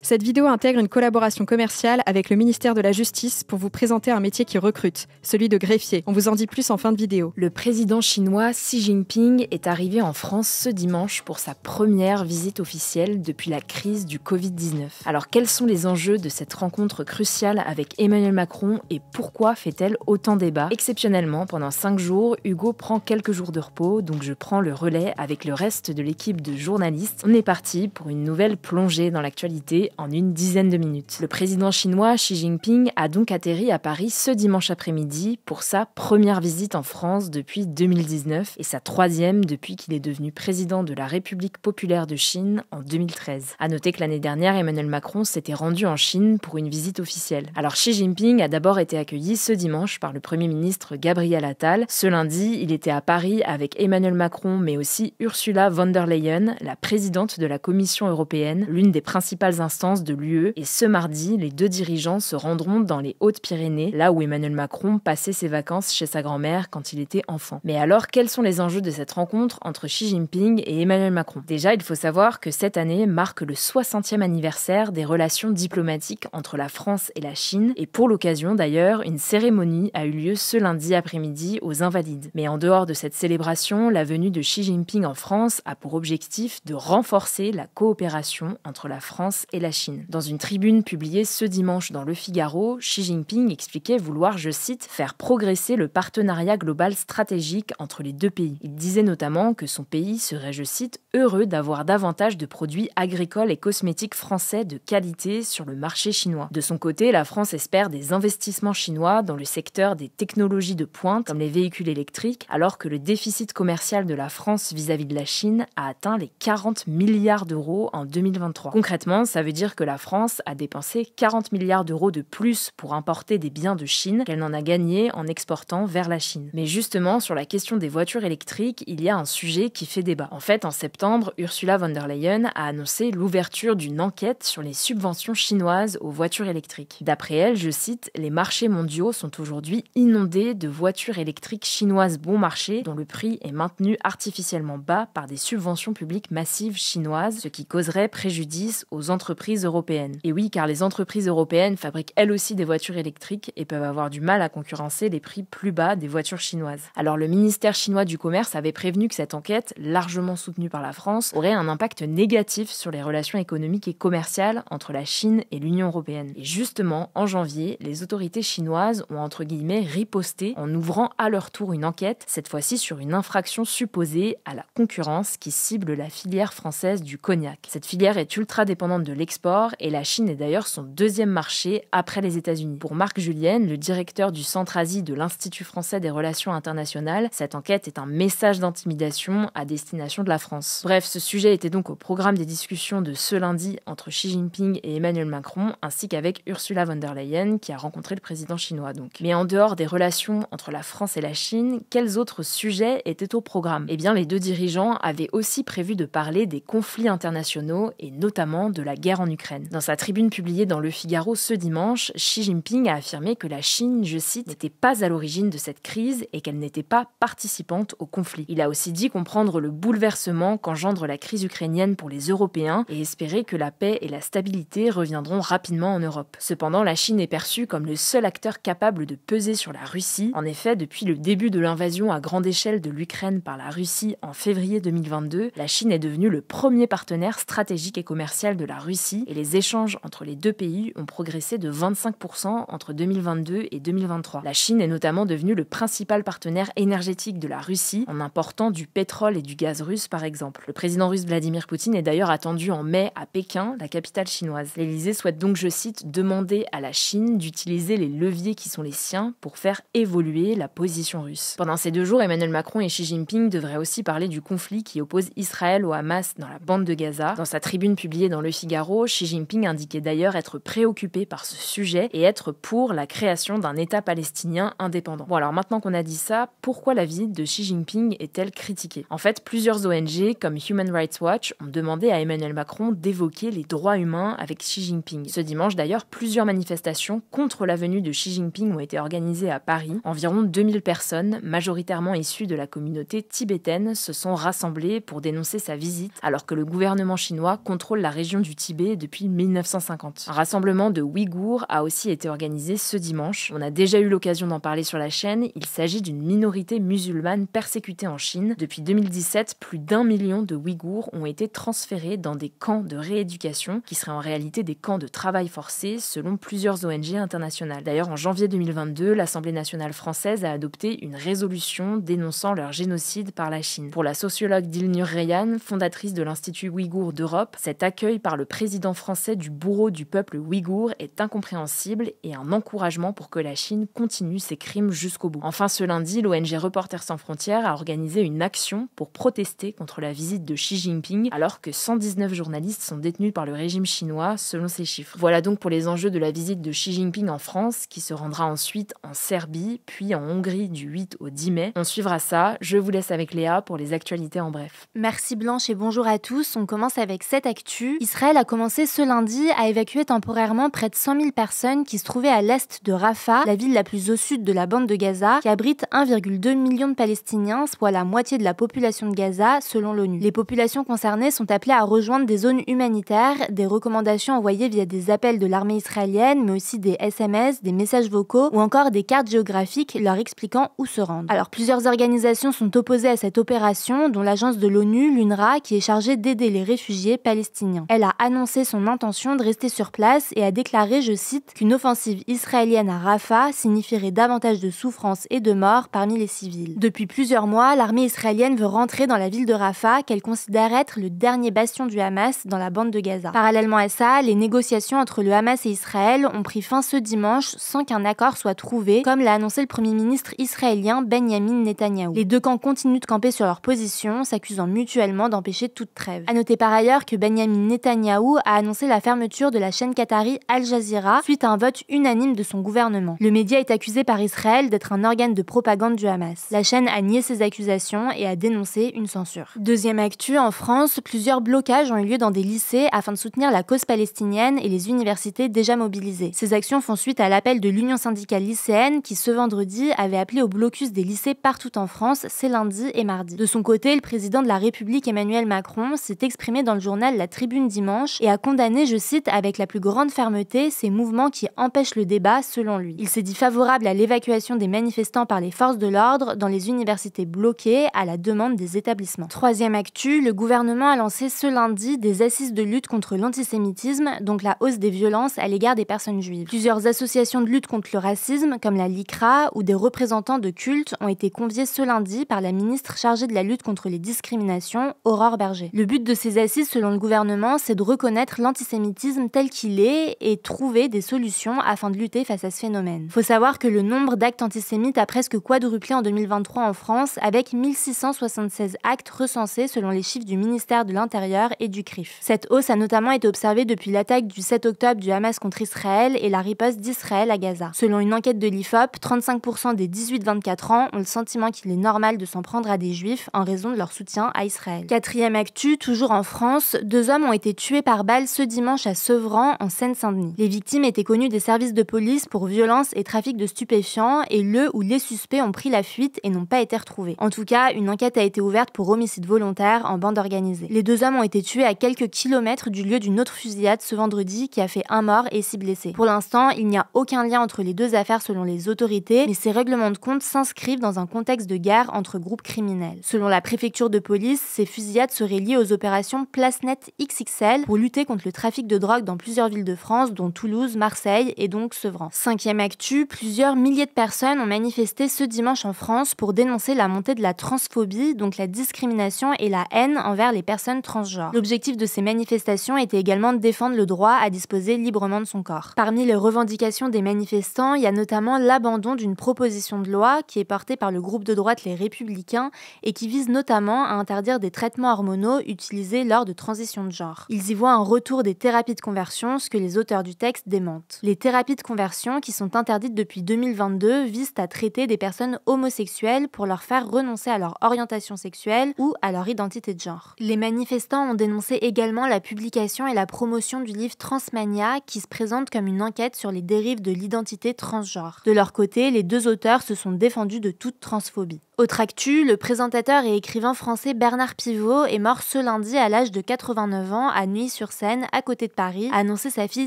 Cette vidéo intègre une collaboration commerciale avec le ministère de la Justice pour vous présenter un métier qui recrute, celui de greffier. On vous en dit plus en fin de vidéo. Le président chinois Xi Jinping est arrivé en France ce dimanche pour sa première visite officielle depuis la crise du Covid-19. Alors quels sont les enjeux de cette rencontre cruciale avec Emmanuel Macron et pourquoi fait-elle autant débat? Exceptionnellement, pendant 5 jours, Hugo prend quelques jours de repos, donc je prends le relais avec le reste de l'équipe de journalistes. On est parti pour une nouvelle plongée dans l'actualité en une dizaine de minutes. Le président chinois Xi Jinping a donc atterri à Paris ce dimanche après-midi pour sa première visite en France depuis 2019 et sa 3e depuis qu'il est devenu président de la République populaire de Chine en 2013. À noter que l'année dernière, Emmanuel Macron s'était rendu en Chine pour une visite officielle. Alors Xi Jinping a d'abord été accueilli ce dimanche par le Premier ministre Gabriel Attal. Ce lundi, il était à Paris avec Emmanuel Macron mais aussi Ursula von der Leyen, la présidente de la Commission européenne, l'une des principales instances de l'UE, et ce mardi, les deux dirigeants se rendront dans les Hautes-Pyrénées, là où Emmanuel Macron passait ses vacances chez sa grand-mère quand il était enfant. Mais alors, quels sont les enjeux de cette rencontre entre Xi Jinping et Emmanuel Macron? Déjà, il faut savoir que cette année marque le 60e anniversaire des relations diplomatiques entre la France et la Chine, et pour l'occasion d'ailleurs, une cérémonie a eu lieu ce lundi après-midi aux Invalides. Mais en dehors de cette célébration, la venue de Xi Jinping en France a pour objectif de renforcer la coopération entre la France et la Chine. Dans une tribune publiée ce dimanche dans Le Figaro, Xi Jinping expliquait vouloir, je cite, « faire progresser le partenariat global stratégique entre les deux pays ». Il disait notamment que son pays serait, je cite, « heureux d'avoir davantage de produits agricoles et cosmétiques français de qualité sur le marché chinois ». De son côté, la France espère des investissements chinois dans le secteur des technologies de pointe, comme les véhicules électriques, alors que le déficit commercial de la France vis-à-vis de la Chine a atteint les 40 milliards d'euros en 2023. Concrètement, ça veut dire que la France a dépensé 40 milliards d'euros de plus pour importer des biens de Chine qu'elle n'en a gagné en exportant vers la Chine. Mais justement, sur la question des voitures électriques, il y a un sujet qui fait débat. En fait, en septembre, Ursula von der Leyen a annoncé l'ouverture d'une enquête sur les subventions chinoises aux voitures électriques. D'après elle, je cite, « Les marchés mondiaux sont aujourd'hui inondés de voitures électriques chinoises bon marché dont le prix est maintenu artificiellement bas par des subventions publiques massives chinoises, ce qui causerait préjudice aux entreprises européennes. » Et oui, car les entreprises européennes fabriquent elles aussi des voitures électriques et peuvent avoir du mal à concurrencer les prix plus bas des voitures chinoises. Alors le ministère chinois du Commerce avait prévenu que cette enquête, largement soutenue par la France, aurait un impact négatif sur les relations économiques et commerciales entre la Chine et l'Union européenne. Et justement, en janvier, les autorités chinoises ont entre guillemets riposté en ouvrant à leur tour une enquête, cette fois-ci sur une infraction supposée à la concurrence qui cible la filière française du cognac. Cette filière est ultra dépendante de l'export et la Chine est d'ailleurs son 2e marché après les États-Unis. Pour Marc Julienne, le directeur du Centre Asie de l'Institut français des relations internationales, cette enquête est un message d'intimidation à destination de la France. Bref, ce sujet était donc au programme des discussions de ce lundi entre Xi Jinping et Emmanuel Macron, ainsi qu'avec Ursula von der Leyen, qui a rencontré le président chinois donc. Mais en dehors des relations entre la France et la Chine, quels autres sujets étaient au programme? Eh bien, les deux dirigeants avaient aussi prévu de parler des conflits internationaux et notamment de la guerre en Ukraine. Dans sa tribune publiée dans Le Figaro ce dimanche, Xi Jinping a affirmé que la Chine, je cite, n'était pas à l'origine de cette crise et qu'elle n'était pas participante au conflit. Il a aussi dit comprendre le bouleversement qu'engendre la crise ukrainienne pour les Européens et espérer que la paix et la stabilité reviendront rapidement en Europe. Cependant, la Chine est perçue comme le seul acteur capable de peser sur la Russie. En effet, depuis le début de l'invasion à grande échelle de l'Ukraine par la Russie en février 2022, la Chine est devenue le premier partenaire stratégique et commercial de la Russie et les échanges entre les deux pays ont progressé de 25% entre 2022 et 2023. La Chine est notamment devenue le principal partenaire énergétique de la Russie en important du pétrole et du gaz russe par exemple. Le président russe Vladimir Poutine est d'ailleurs attendu en mai à Pékin, la capitale chinoise. L'Élysée souhaite donc, je cite, demander à la Chine d'utiliser les leviers qui sont les siens pour faire évoluer la position russe. Pendant ces 2 jours, Emmanuel Macron et Xi Jinping devraient aussi parler du conflit qui oppose Israël au Hamas dans la bande de Gaza. Dans sa tribune publiée dans Le Figaro, Xi Jinping indiquait d'ailleurs être préoccupé par ce sujet et être pour la création d'un État palestinien indépendant. Bon alors maintenant qu'on a dit ça, pourquoi la visite de Xi Jinping est-elle critiquée? En fait, plusieurs ONG comme Human Rights Watch ont demandé à Emmanuel Macron d'évoquer les droits humains avec Xi Jinping. Ce dimanche d'ailleurs, plusieurs manifestations contre la venue de Xi Jinping ont été organisées à Paris. Environ 2000 personnes, majoritairement issues de la communauté tibétaine, se sont rassemblées pour dénoncer sa visite, alors que le gouvernement chinois contrôle la région du Tibet Chine depuis 1950. Un rassemblement de Ouïghours a aussi été organisé ce dimanche. On a déjà eu l'occasion d'en parler sur la chaîne. Il s'agit d'une minorité musulmane persécutée en Chine. Depuis 2017, plus d'1 million de Ouïghours ont été transférés dans des camps de rééducation, qui seraient en réalité des camps de travail forcé, selon plusieurs ONG internationales. D'ailleurs, en janvier 2022, l'Assemblée nationale française a adopté une résolution dénonçant leur génocide par la Chine. Pour la sociologue Dilnur Reyhan, fondatrice de l'Institut Ouïghour d'Europe, cet accueil par le président français du bourreau du peuple ouïghour est incompréhensible et un encouragement pour que la Chine continue ses crimes jusqu'au bout. Enfin, ce lundi, l'ONG Reporters sans frontières a organisé une action pour protester contre la visite de Xi Jinping, alors que 119 journalistes sont détenus par le régime chinois, selon ces chiffres. Voilà donc pour les enjeux de la visite de Xi Jinping en France, qui se rendra ensuite en Serbie, puis en Hongrie du 8 au 10 mai. On suivra ça. Je vous laisse avec Léa pour les actualités en bref. Merci Blanche et bonjour à tous. On commence avec cette actu. Israël a commencé ce lundi à évacuer temporairement près de 100 000 personnes qui se trouvaient à l'est de Rafah, la ville la plus au sud de la bande de Gaza, qui abrite 1,2 million de Palestiniens, soit la moitié de la population de Gaza, selon l'ONU. Les populations concernées sont appelées à rejoindre des zones humanitaires, des recommandations envoyées via des appels de l'armée israélienne, mais aussi des SMS, des messages vocaux ou encore des cartes géographiques leur expliquant où se rendre. Alors, plusieurs organisations sont opposées à cette opération, dont l'agence de l'ONU, l'UNRWA, qui est chargée d'aider les réfugiés palestiniens. Elle a annoncé son intention de rester sur place et a déclaré, je cite, qu'une offensive israélienne à Rafah signifierait davantage de souffrance et de mort parmi les civils. Depuis plusieurs mois, l'armée israélienne veut rentrer dans la ville de Rafah, qu'elle considère être le dernier bastion du Hamas dans la bande de Gaza. Parallèlement à ça, les négociations entre le Hamas et Israël ont pris fin ce dimanche sans qu'un accord soit trouvé, comme l'a annoncé le premier ministre israélien Benyamin Netanyahou. Les deux camps continuent de camper sur leur position, s'accusant mutuellement d'empêcher toute trêve. À noter par ailleurs que Benyamin Netanyahou a annoncé la fermeture de la chaîne qatari Al Jazeera suite à un vote unanime de son gouvernement. Le média est accusé par Israël d'être un organe de propagande du Hamas. La chaîne a nié ces accusations et a dénoncé une censure. Deuxième actu, en France, plusieurs blocages ont eu lieu dans des lycées afin de soutenir la cause palestinienne et les universités déjà mobilisées. Ces actions font suite à l'appel de l'Union syndicale lycéenne qui, ce vendredi, avait appelé au blocus des lycées partout en France ces lundis et mardis. De son côté, le président de la République Emmanuel Macron s'est exprimé dans le journal La Tribune dimanche et a condamné, je cite, avec la plus grande fermeté ces mouvements qui empêchent le débat, selon lui. Il s'est dit favorable à l'évacuation des manifestants par les forces de l'ordre dans les universités bloquées à la demande des établissements. Troisième actu, le gouvernement a lancé ce lundi des assises de lutte contre l'antisémitisme, donc la hausse des violences à l'égard des personnes juives. Plusieurs associations de lutte contre le racisme, comme la LICRA ou des représentants de cultes, ont été conviés ce lundi par la ministre chargée de la lutte contre les discriminations, Aurore Berger. Le but de ces assises, selon le gouvernement, c'est de reconnaître l'antisémitisme tel qu'il est et trouver des solutions afin de lutter face à ce phénomène. Faut savoir que le nombre d'actes antisémites a presque quadruplé en 2023 en France, avec 1676 actes recensés selon les chiffres du ministère de l'Intérieur et du CRIF. Cette hausse a notamment été observée depuis l'attaque du 7 octobre du Hamas contre Israël et la riposte d'Israël à Gaza. Selon une enquête de l'IFOP, 35% des 18-24 ans ont le sentiment qu'il est normal de s'en prendre à des juifs en raison de leur soutien à Israël. Quatrième actu, toujours en France, 2 hommes ont été tués par balle ce dimanche à Sevran, en Seine-Saint-Denis. Les victimes étaient connues des services de police pour violence et trafic de stupéfiants et le ou les suspects ont pris la fuite et n'ont pas été retrouvés. En tout cas, une enquête a été ouverte pour homicide volontaire en bande organisée. Les 2 hommes ont été tués à quelques kilomètres du lieu d'une autre fusillade ce vendredi qui a fait 1 mort et 6 blessés. Pour l'instant, il n'y a aucun lien entre les 2 affaires selon les autorités, mais ces règlements de compte s'inscrivent dans un contexte de guerre entre groupes criminels. Selon la préfecture de police, ces fusillades seraient liées aux opérations Place Net XXL pour lutter contre le trafic de drogue dans plusieurs villes de France, dont Toulouse, Marseille et donc Sevran. Cinquième actu, plusieurs milliers de personnes ont manifesté ce dimanche en France pour dénoncer la montée de la transphobie, donc la discrimination et la haine envers les personnes transgenres. L'objectif de ces manifestations était également de défendre le droit à disposer librement de son corps. Parmi les revendications des manifestants, il y a notamment l'abandon d'une proposition de loi qui est portée par le groupe de droite Les Républicains et qui vise notamment à interdire des traitements hormonaux utilisés lors de transitions de genre. Ils y voient un retour des thérapies de conversion, ce que les auteurs du texte démentent. Les thérapies de conversion, qui sont interdites depuis 2022, visent à traiter des personnes homosexuelles pour leur faire renoncer à leur orientation sexuelle ou à leur identité de genre. Les manifestants ont dénoncé également la publication et la promotion du livre Transmania, qui se présente comme une enquête sur les dérives de l'identité transgenre. De leur côté, les 2 auteurs se sont défendus de toute transphobie. Autre actu, le présentateur et écrivain français Bernard Pivot est mort ce lundi à l'âge de 89 ans à Neuilly-sur-Seine, à côté de Paris, a annoncé sa fille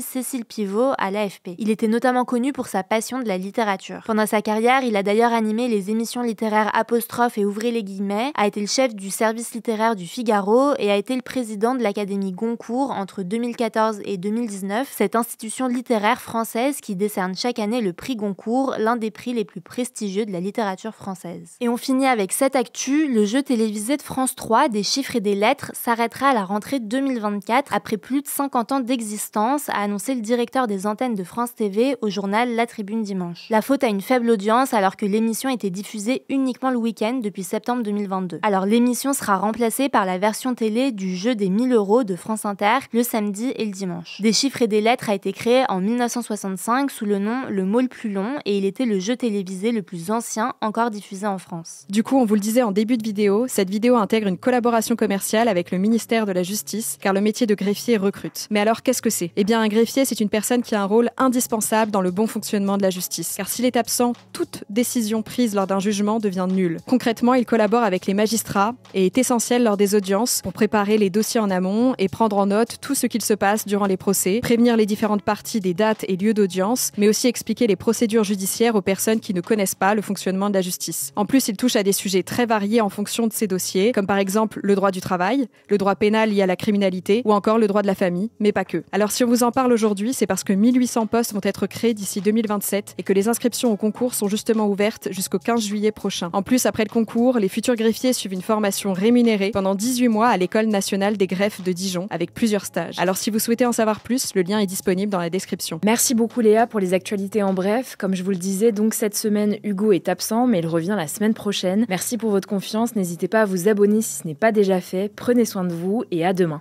Cécile Pivot à l'AFP. Il était notamment connu pour sa passion de la littérature. Pendant sa carrière, il a d'ailleurs animé les émissions littéraires Apostrophe et Ouvrez les guillemets, a été le chef du service littéraire du Figaro et a été le président de l'Académie Goncourt entre 2014 et 2019, cette institution littéraire française qui décerne chaque année le prix Goncourt, l'un des prix les plus prestigieux de la littérature française. Et on finit avec cette actu, le jeu télévisé de France 3, des chiffres et des lettres, s'arrêtera à la rentrée 2024 après plus de 50 ans d'existence, a annoncé le directeur des antennes de France TV au journal La Tribune dimanche. La faute à une faible audience alors que l'émission était diffusée uniquement le week-end depuis septembre 2022. Alors l'émission sera remplacée par la version télé du jeu des 1000 € de France Inter le samedi et le dimanche. Des chiffres et des lettres a été créé en 1965 sous le nom Le mot le plus long et il était le jeu télévisé le plus ancien encore diffusé en France. Du coup, on vous le disait en début de vidéo, cette vidéo intègre une collaboration commerciale avec le ministère de la Justice, car le métier de greffier recrute. Mais alors, qu'est-ce que c'est ? Eh bien, un greffier, c'est une personne qui a un rôle indispensable dans le bon fonctionnement de la justice, car s'il est absent, toute décision prise lors d'un jugement devient nulle. Concrètement, il collabore avec les magistrats et est essentiel lors des audiences pour préparer les dossiers en amont et prendre en note tout ce qu'il se passe durant les procès, prévenir les différentes parties des dates et lieux d'audience, mais aussi expliquer les procédures judiciaires aux personnes qui ne connaissent pas le fonctionnement de la justice. En plus, il touche à des sujets très variés en fonction de ces dossiers, comme par exemple le droit du travail, le droit pénal lié à la criminalité ou encore le droit de la famille, mais pas que. Alors si on vous en parle aujourd'hui, c'est parce que 1800 postes vont être créés d'ici 2027 et que les inscriptions au concours sont justement ouvertes jusqu'au 15 juillet prochain. En plus, après le concours, les futurs greffiers suivent une formation rémunérée pendant 18 mois à l'École nationale des greffes de Dijon avec plusieurs stages. Alors si vous souhaitez en savoir plus, le lien est disponible dans la description. Merci beaucoup Léa pour les actualités en bref. Comme je vous le disais, donc cette semaine, Hugo est absent, mais il revient la semaine prochaine. Merci pour votre confiance, n'hésitez pas à vous abonner si ce n'est pas déjà fait. Prenez soin de vous et à demain.